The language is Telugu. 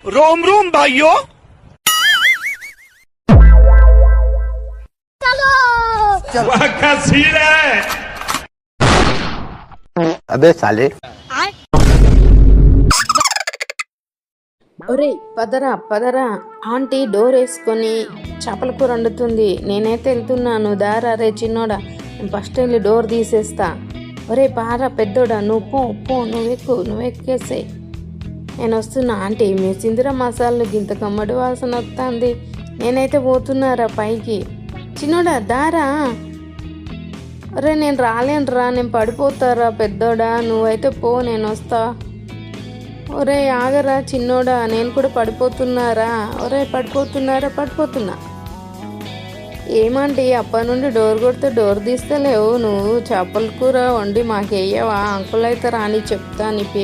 रोम रोम भाइयों। अबे साले। ఒరే పదరా పదరా, ఆంటీ డోర్ వేసుకొని చేపల కూర వండుతుంది. నేనైతే వెళ్తున్నాను, దారా రే చిన్నోడా, నేను ఫస్ట్ వెళ్ళి డోర్ తీసేస్తా. ఒరే పారా పెద్దోడా, నువ్వు పో పో, నువ్వెక్కేసే, నేను వస్తున్నా. ఆంటీ మీ సింధుర మసాలు గింత కమ్మడి వాసన వస్తుంది, నేనైతే పోతున్నారా పైకి. చిన్నోడా దారా. ఒరే నేను రాలేనురా, నేను పడిపోతారా పెద్దోడా, నువ్వైతే పో, నేను వస్తా. ఒరే ఆగరా చిన్నోడా, నేను కూడా పడిపోతున్నారా. ఒరే పడిపోతున్నా. ఏమంటే అప్పటి నుండి డోర్ కొడితే డోర్ తీస్తలేవు, నువ్వు చేపల కూర వండి మాకేయవా? అంకుల్ అయితే రాని చెప్తా నీ పేరు.